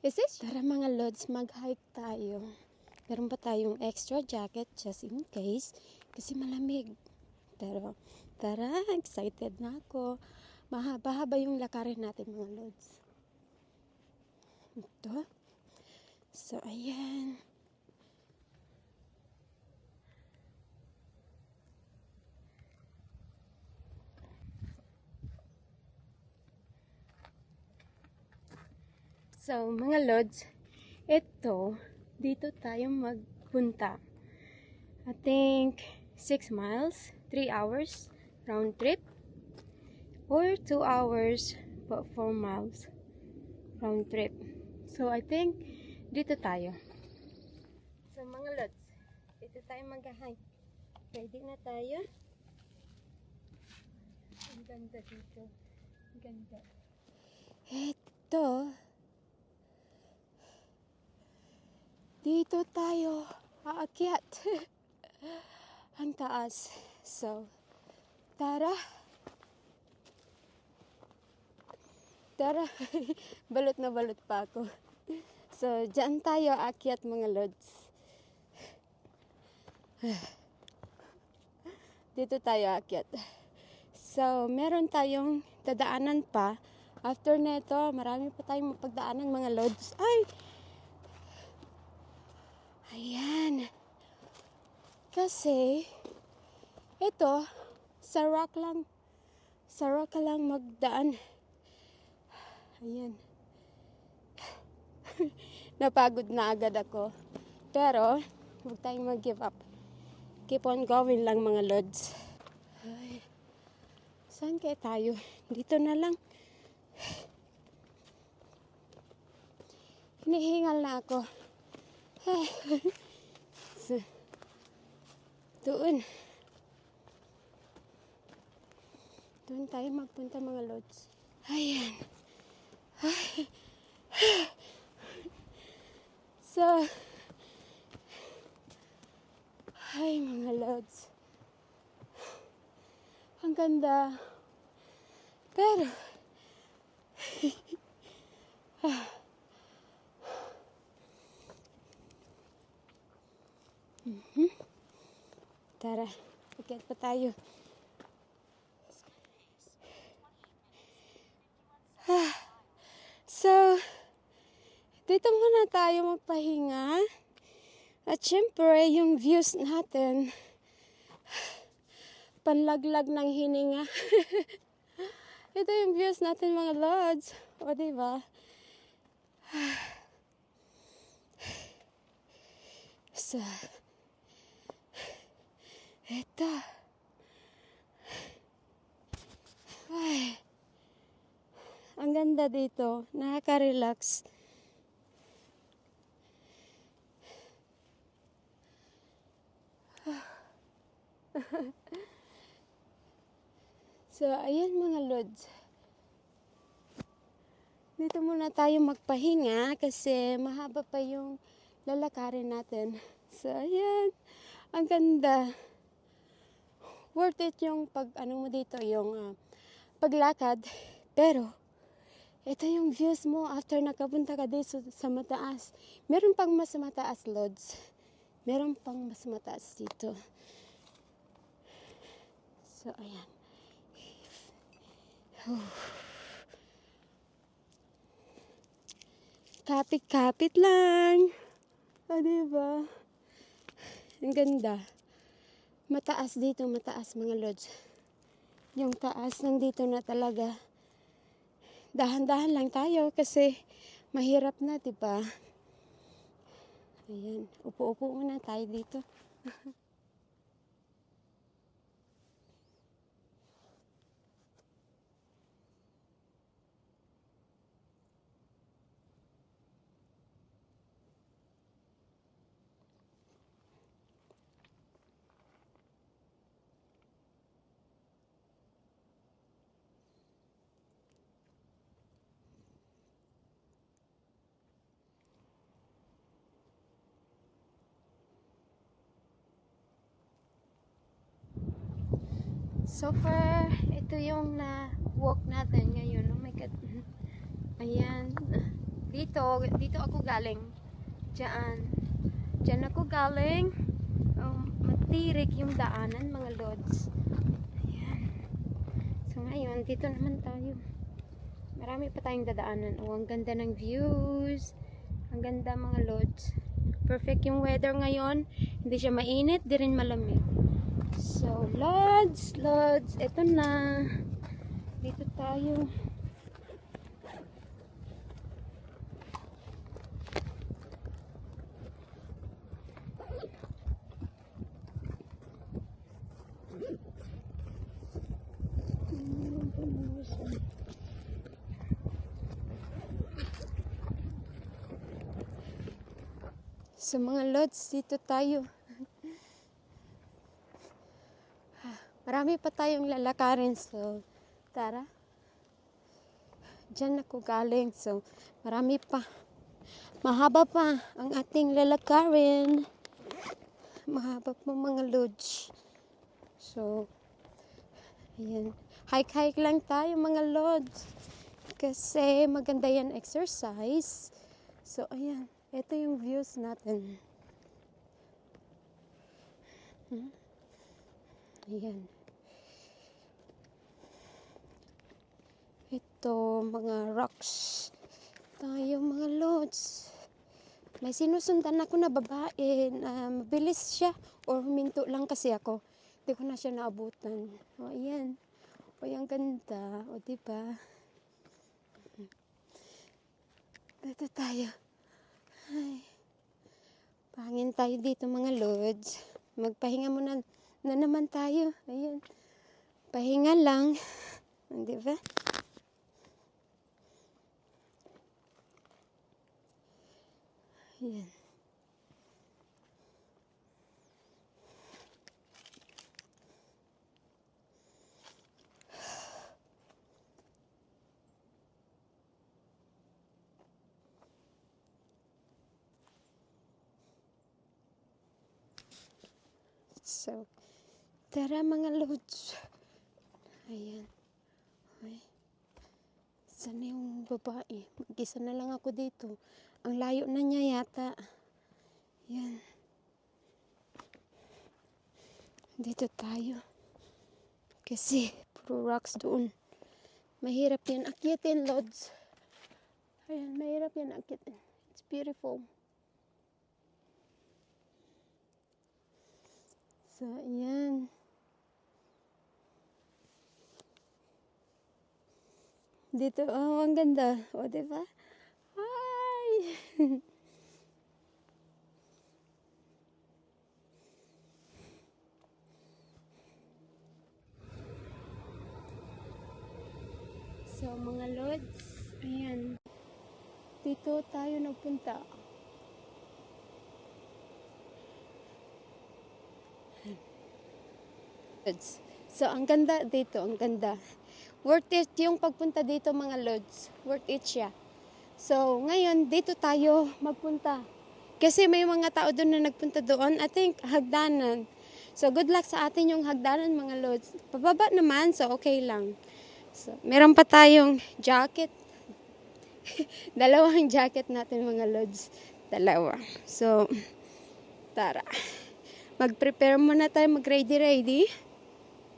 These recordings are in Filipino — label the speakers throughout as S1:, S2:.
S1: Is it? Tara mga lods, mag-hike tayo. Meron pa tayong extra jacket just in case. Kasi malamig. Pero, tara, excited na ako. Mahaba-haba yung lakarin natin mga lods. Ito. So, ayan. So, mga lods, ito, dito tayo magpunta. I think 6 miles, 3 hours round trip, or 2 hours, but 4 miles round trip. So, I think dito tayo. So, mga lods, dito tayo mag-hike. Ready na tayo? Ang ganda dito. Ang ganda. Ito. Dito tayo aakyat. Ang taas. So, tara. Tara. Balot na balot pa ako. So, dyan tayo aakyat mga lods. Dito tayo aakyat. So, meron tayong dadaanan pa. After neto, marami pa tayong mapagdaanan mga lods. Ay! Ayan. Kasi, ito, sa rock ka lang magdaan. Ayan. Napagod na agad ako. Pero, huwag tayong mag-give up. Keep on going lang mga lods. Ay, saan kaya tayo? Dito na lang. Hinihingal na ako. So, doon tayo magpunta mga lods. Ayan. So, ay mga lods, ang ganda, pero tara, akyat pa tayo. So, dito muna tayo magpahinga. At syempre, yung views natin, panlaglag ng hininga. Ito yung views natin mga lods. O, diba? So, ito. Ay, ang ganda dito. Nakaka-relax. So, ayan mga lods. Dito muna tayo magpahinga kasi mahaba pa yung lalakarin natin. So, ayan. Ang ganda. Worth it yung mo dito, yung paglakad. Pero, ito yung views mo after nakapunta ka dito sa mataas. Meron pang mas mataas, lods. Meron pang mas mataas dito. So, ayan. Kapit-kapit lang. O, diba? Ang ganda. Mataas dito, mataas mga lods. Yung taas nandito na talaga. Dahan-dahan lang tayo kasi mahirap na, diba? Ayan, upo-upo muna tayo dito. So far, ito yung na-walk natin ngayon. Oh my God. Ayan. Dito ako galing. Diyan ako galing. Matirik yung daanan, mga lods. Ayan. So ngayon, dito naman tayo. Marami pa tayong dadaanan. Oh, ang ganda ng views. Ang ganda, mga lods. Perfect yung weather ngayon. Hindi siya mainit, di rin malamig. So, lods, eto na. Dito tayo. So mga lods, dito tayo. Marami pa tayong lalakarin. So, tara. Diyan ako galing. So, marami pa. Mahaba pa ang ating lalakarin. Mahaba pa, mga lods. So, ayan. Hike lang tayo, mga lods. Kasi maganda yan exercise. So, ayan. Ito yung views natin. Ayan. Ito, mga rocks. Tayo, mga lods. May sinusundan ako na babae. Mabilis siya. Or huminto lang kasi ako. Hindi ko na siya naabutan. O, ayan. O, ang ganda. O, diba? Ito tayo. Ay. Pangin tayo dito, mga lods. Magpahinga muna na naman tayo. Ayan. Pahinga lang. Diba? Ayan. So, tara, mga lods. Ayan. Ay. Sana yung babae. Mag-isa na lang ako dito. Ang layo na niya yata. Ayan. Dito tayo. Kasi, puro rocks doon. Mahirap yan akyatin, lods. Ayan, mahirap yan akyatin. It's beautiful. So, ayan. Dito, oh, ang ganda. O, diba? Hi! So, mga lods, ayan. Dito tayo nagpunta. So, ang ganda dito, ang ganda. Worth it yung pagpunta dito, mga lods. Worth it siya. So, ngayon, dito tayo magpunta. Kasi may mga tao doon na nagpunta doon. I think, hagdanan. So, good luck sa atin yung hagdanan, mga lods. Pababa naman, so okay lang. So, meron pa tayong jacket. Dalawang jacket natin, mga lods. Dalawa. So, tara. Mag-prepare muna tayo, mag-ready.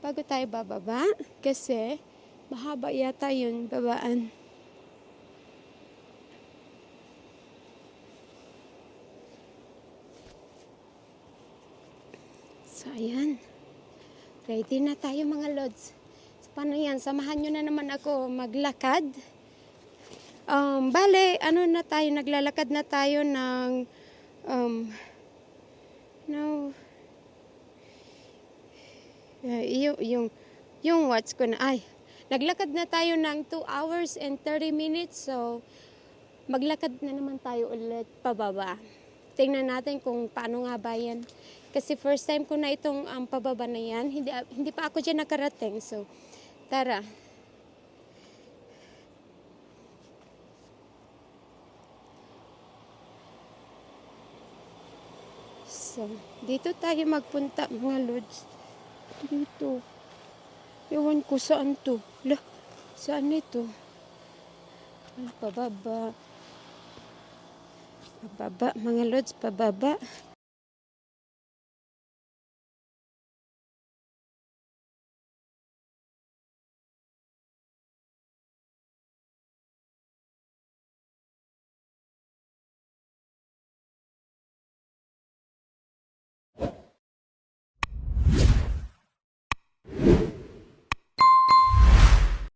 S1: Bago tayo bababa. Kasi, mahaba yata yun, babaan. So, ayan. Ready na tayo, mga lods. So, paano yan? Samahan nyo na naman ako maglakad. Bale, naglalakad na tayo ng, yung watch ko na, naglakad na tayo ng 2 hours and 30 minutes. So, maglakad na naman tayo ulit pababa. Tingnan natin kung paano nga ba yan. Kasi first time ko na itong pababa na yan. Hindi pa ako dyan nakarating. So, tara. So, dito tayo magpunta, mga lods. Dito. Ewan ko saan to. Saan ito? Pababa. Pababa, mga lods, pababa.